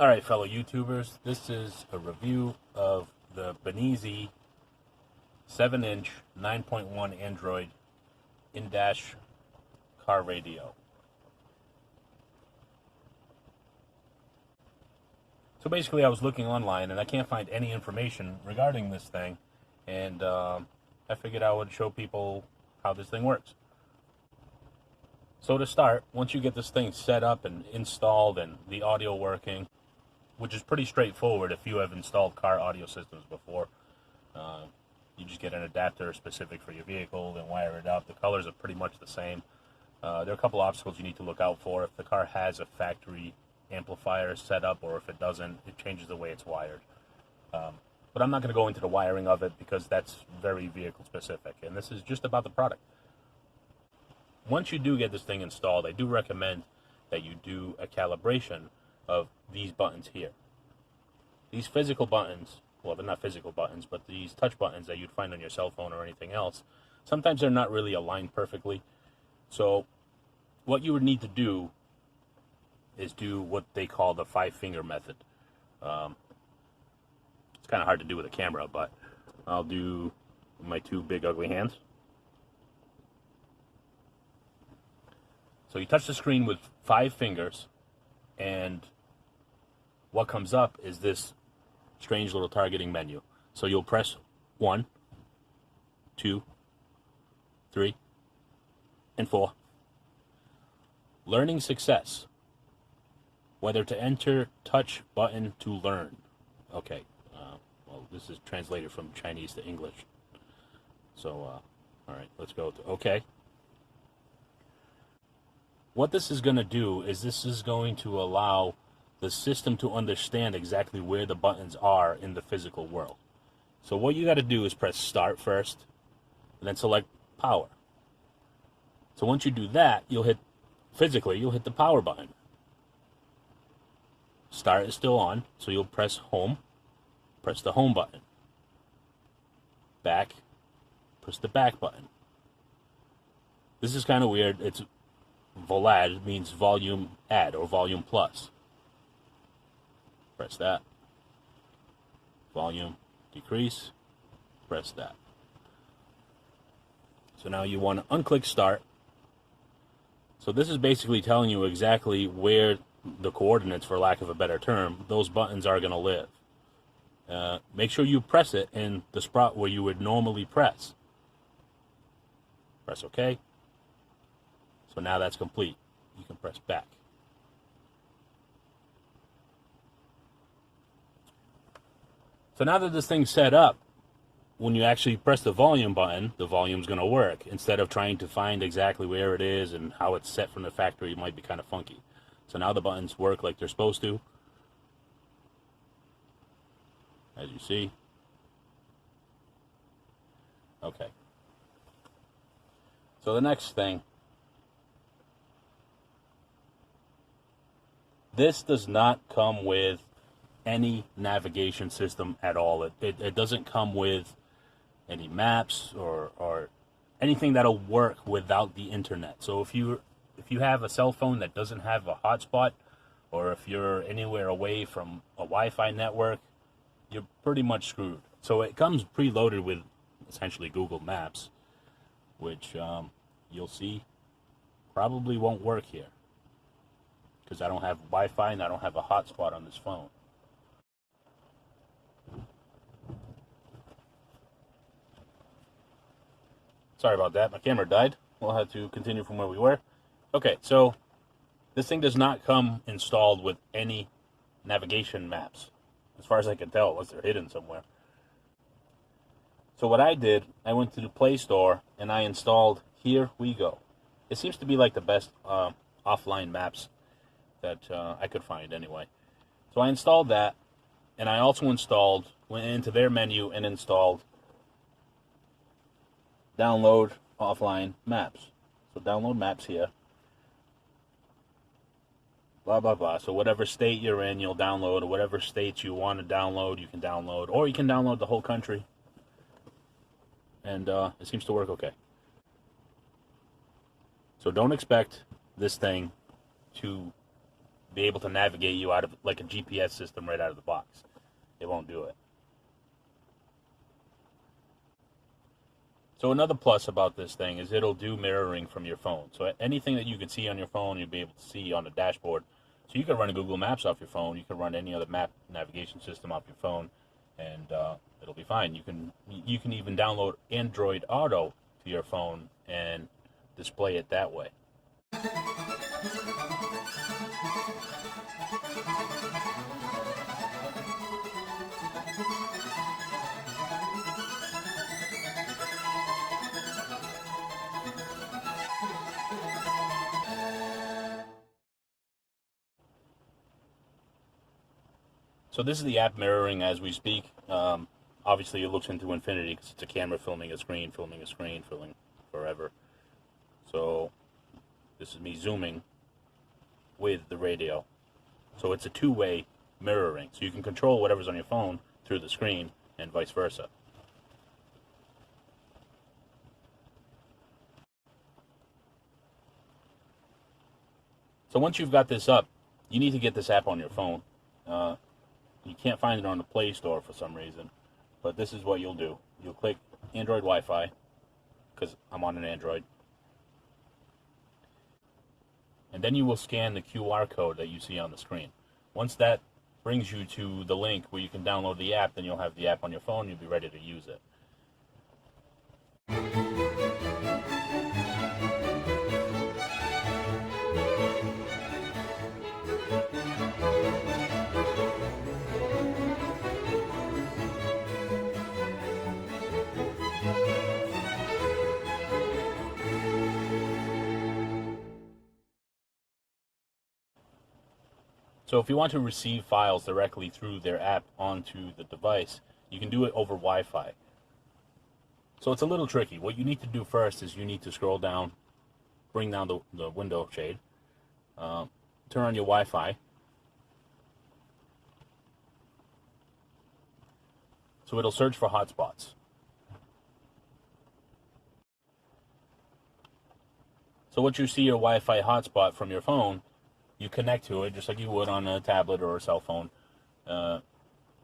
Alright, fellow YouTubers, this is a review of the Binize 7-inch 9.1 Android in-dash car radio. So basically I was looking online and I can't find any information regarding this thing, and I figured I would show people how this thing works. So to start, once you get this thing set up and installed and the audio working, which is pretty straightforward if you have installed car audio systems before. You just get an adapter specific for your vehicle and wire it up. The colors are pretty much the same. There are a couple obstacles you need to look out for. If the car has a factory amplifier set up, or if it doesn't, it changes the way it's wired. But I'm not going to go into the wiring of it because that's very vehicle specific, and this is just about the product. Once you do get this thing installed, I do recommend that you do a calibration of these buttons here. These physical buttons, well, they're not physical buttons, but these touch buttons that you'd find on your cell phone or anything else, sometimes they're not really aligned perfectly. So what you would need to do is do what they call the 5-finger method. It's kind of hard to do with a camera, but I'll do my two big ugly hands. So you touch the screen with 5 fingers, and what comes up is this strange little targeting menu. So you'll press 1, 2, 3, and 4. Learning success. Whether to enter touch button to learn. Okay, well, this is translated from Chinese to English. So, all right, let's go to okay. What this is going to do is this is going to allow the system to understand exactly where the buttons are in the physical world. So what you got to do is press start first, and then select power. So once you do that, you'll hit the power button. Start is still on, so you'll press home, press the home button. Back, press the back button. This is kind of weird. It's VOLAD, means volume add or volume plus. Press that. Volume decrease. Press that. So now you want to unclick start. So this is basically telling you exactly where the coordinates, for lack of a better term, those buttons are going to live. Make sure you press it in the spot where you would normally press. Press OK. So now that's complete. You can press back. So now that this thing's set up, when you actually press the volume button, the volume's going to work. Instead of trying to find exactly where it is and how it's set from the factory, it might be kind of funky. So now the buttons work like they're supposed to, as you see. Okay. So the next thing, this does not come with any navigation system at all. It doesn't come with any maps or anything that'll work without the internet. So if you have a cell phone that doesn't have a hotspot, or if you're anywhere away from a Wi-Fi network, you're pretty much screwed. So it comes preloaded with essentially Google Maps, which you'll see probably won't work here, because I don't have Wi-Fi and I don't have a hotspot on this phone. Sorry about that, my camera died. We'll have to continue from where we were. Okay, so this thing does not come installed with any navigation maps, as far as I can tell, unless they're hidden somewhere. So what I did, I went to the Play Store and I installed Here We Go. It seems to be like the best offline maps that I could find anyway. So I installed that, and I also went into their menu and installed download offline maps. So download maps here. Blah, blah, blah. So whatever state you're in, you'll download, or whatever states you want to download, you can download. Or you can download the whole country. And it seems to work okay. So don't expect this thing to be able to navigate you out of like a GPS system right out of the box. It won't do it. So another plus about this thing is it'll do mirroring from your phone. So anything that you can see on your phone, you'll be able to see on the dashboard. So you can run Google Maps off your phone. You can run any other map navigation system off your phone, and it'll be fine. You can even download Android Auto to your phone and display it that way. So this is the app mirroring as we speak. Obviously, it looks into infinity because it's a camera filming a screen, filming forever. So this is me zooming with the radio. So it's a two-way mirroring. So you can control whatever's on your phone through the screen and vice versa. So once you've got this up, you need to get this app on your phone. You can't find it on the Play Store for some reason, but this is what you'll do. You'll click Android Wi-Fi, because I'm on an Android, and then you will scan the QR code that you see on the screen. Once that brings you to the link where you can download the app, then you'll have the app on your phone, you'll be ready to use it. So if you want to receive files directly through their app onto the device, you can do it over Wi-Fi. So it's a little tricky. What you need to do first is you need to scroll down, bring down the window shade, turn on your Wi-Fi. So it'll search for hotspots. So once you see your Wi-Fi hotspot from your phone, you connect to it just like you would on a tablet or a cell phone.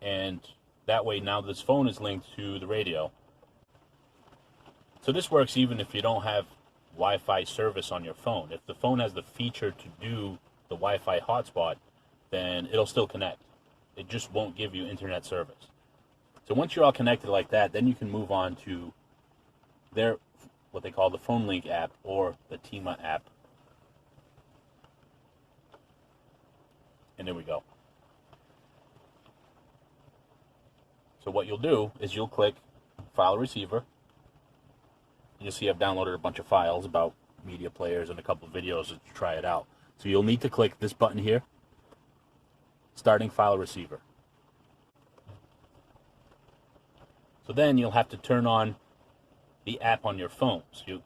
And that way now this phone is linked to the radio. So this works even if you don't have Wi-Fi service on your phone. If the phone has the feature to do the Wi-Fi hotspot, then it'll still connect. It just won't give you internet service. So once you're all connected like that, then you can move on to their, what they call the Phone Link app or the Tima app. And there we go. So what you'll do is you'll click File Receiver. You'll see I've downloaded a bunch of files about media players and a couple of videos to try it out. So you'll need to click this button here, Starting File Receiver. So then you'll have to turn on the app on your phone. So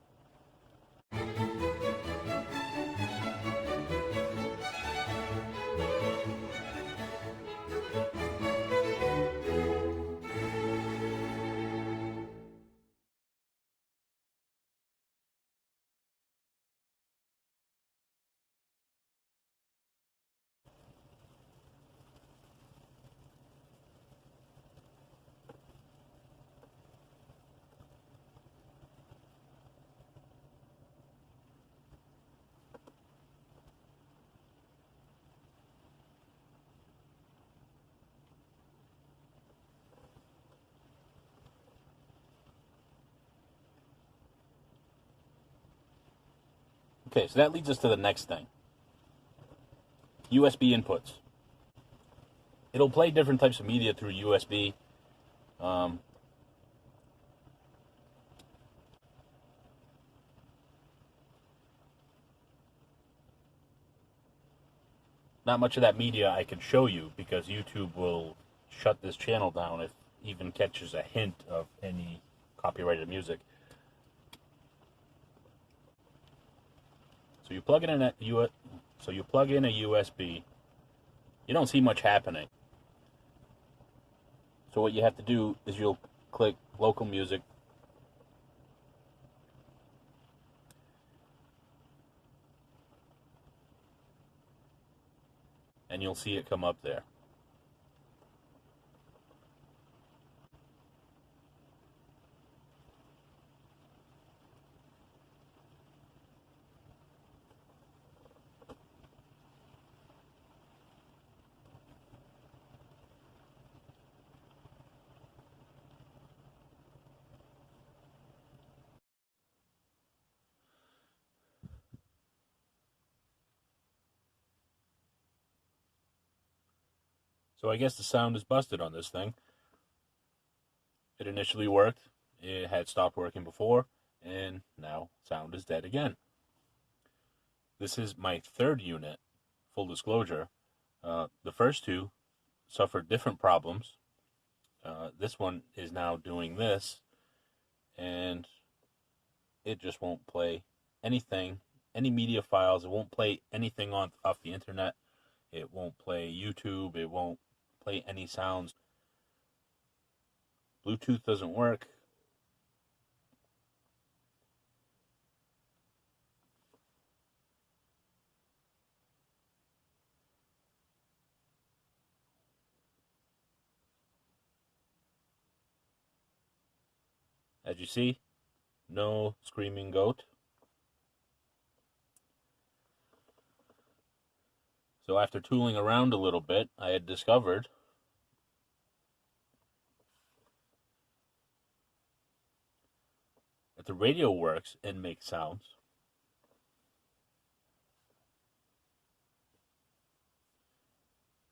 okay, so that leads us to the next thing. USB inputs. It'll play different types of media through USB. Not much of that media I can show you because YouTube will shut this channel down if even catches a hint of any copyrighted music. So you plug it in a USB. You don't see much happening. So what you have to do is you'll click Local Music. and you'll see it come up there. So I guess the sound is busted on this thing. It initially worked, it had stopped working before, and now sound is dead again. This is my third unit, full disclosure. The first two suffered different problems. This one is now doing this, and it just won't play anything, any media files. It won't play anything off the internet. It won't play YouTube. It won't play any sounds. Bluetooth doesn't work. As you see, no screaming goat. So after tooling around a little bit, I had discovered that the radio works and makes sounds.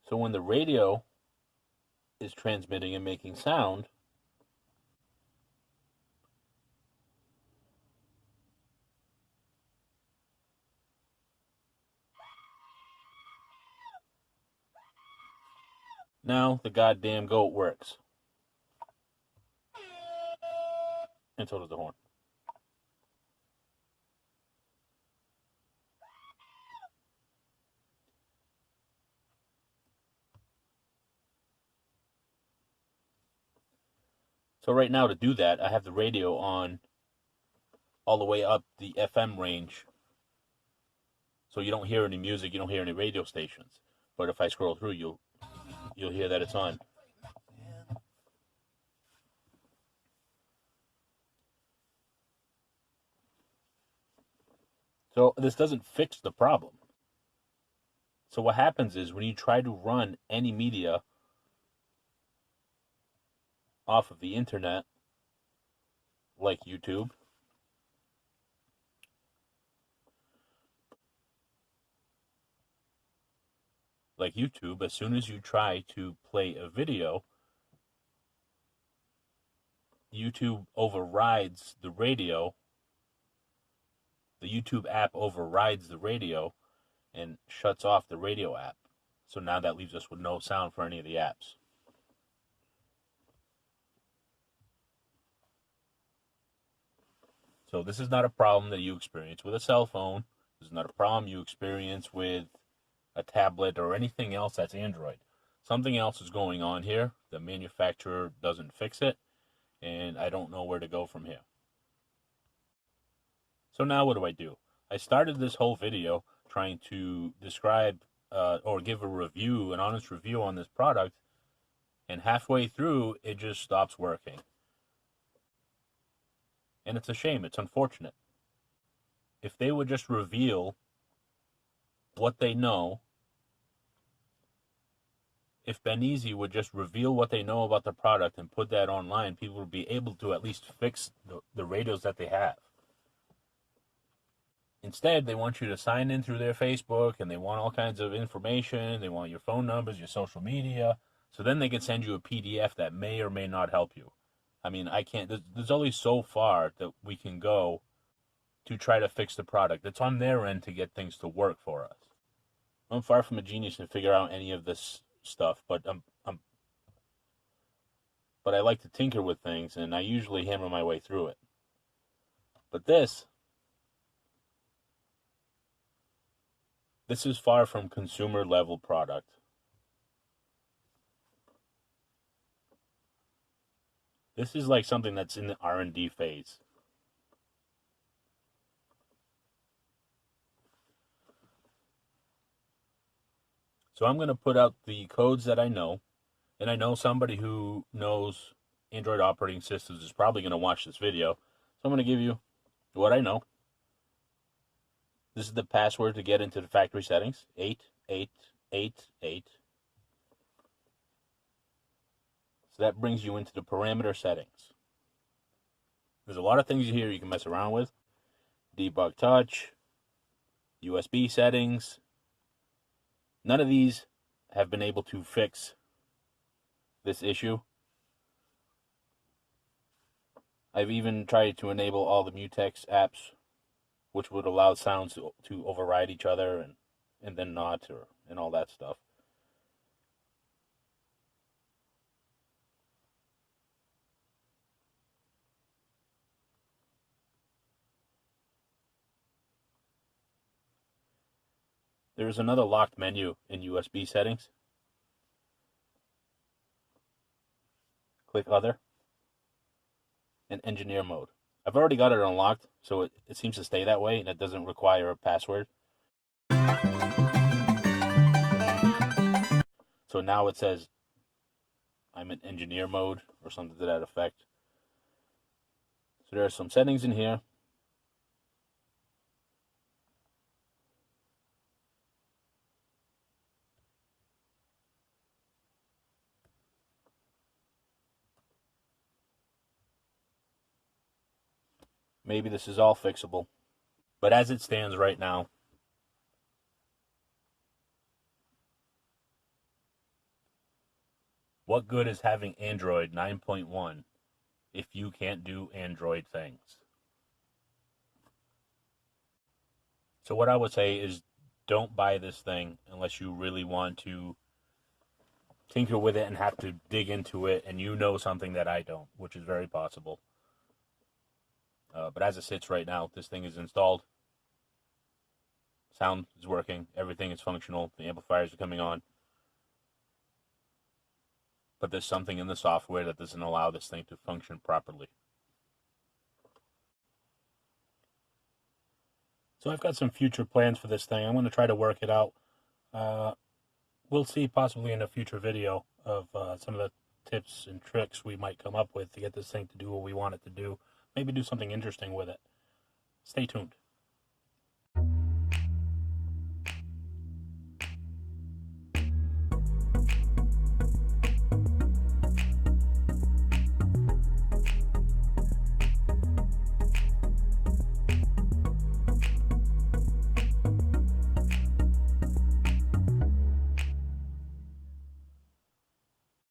So when the radio is transmitting and making sound, now the goddamn goat works. And so does the horn. So right now to do that, I have the radio on all the way up the FM range. So you don't hear any music, you don't hear any radio stations. But if I scroll through, you'll hear that it's on. So this doesn't fix the problem. So what happens is when you try to run any media off of the internet, like YouTube, as soon as you try to play a video, YouTube overrides the radio. The YouTube app overrides the radio and shuts off the radio app. So now that leaves us with no sound for any of the apps. So this is not a problem that you experience with a cell phone. This is not a problem you experience with a tablet or anything else that's Android. Something else is going on here. The manufacturer doesn't fix it, and I don't know where to go from here. So now what do? I started this whole video trying to describe or give a review, an honest review on this product, and halfway through it just stops working. And it's a shame, it's unfortunate. If they would just reveal what they know, if Binize would just reveal what they know about the product and put that online, people would be able to at least fix the radios that they have. Instead, they want you to sign in through their Facebook, and they want all kinds of information. They want your phone numbers, your social media. So then they can send you a PDF that may or may not help you. I mean, I can't, there's only so far that we can go to try to fix the product. It's on their end to get things to work for us. I'm far from a genius to figure out any of this stuff, but but I like to tinker with things, and I usually hammer my way through it. But this is far from consumer level product. This is like something that's in the R&D phase. So I'm going to put out the codes that I know, and I know somebody who knows Android operating systems is probably going to watch this video. So I'm going to give you what I know. This is the password to get into the factory settings, 8888. So that brings you into the parameter settings. There's a lot of things here you can mess around with. Debug touch, USB settings. None of these have been able to fix this issue. I've even tried to enable all the mutex apps, which would allow sounds to override each other and then not, and all that stuff. There is another locked menu in USB settings. Click Other and Engineer Mode. I've already got it unlocked, so it seems to stay that way, and it doesn't require a password. So now it says I'm in Engineer Mode or something to that effect. So there are some settings in here. Maybe this is all fixable. But as it stands right now, what good is having Android 9.1 if you can't do Android things? So what I would say is don't buy this thing unless you really want to tinker with it and have to dig into it, and you know something that I don't, which is very possible. But as it sits right now, this thing is installed. Sound is working. Everything is functional. The amplifiers are coming on. But there's something in the software that doesn't allow this thing to function properly. So I've got some future plans for this thing. I'm going to try to work it out. We'll see possibly in a future video of some of the tips and tricks we might come up with to get this thing to do what we want it to do. Maybe do something interesting with it. Stay tuned.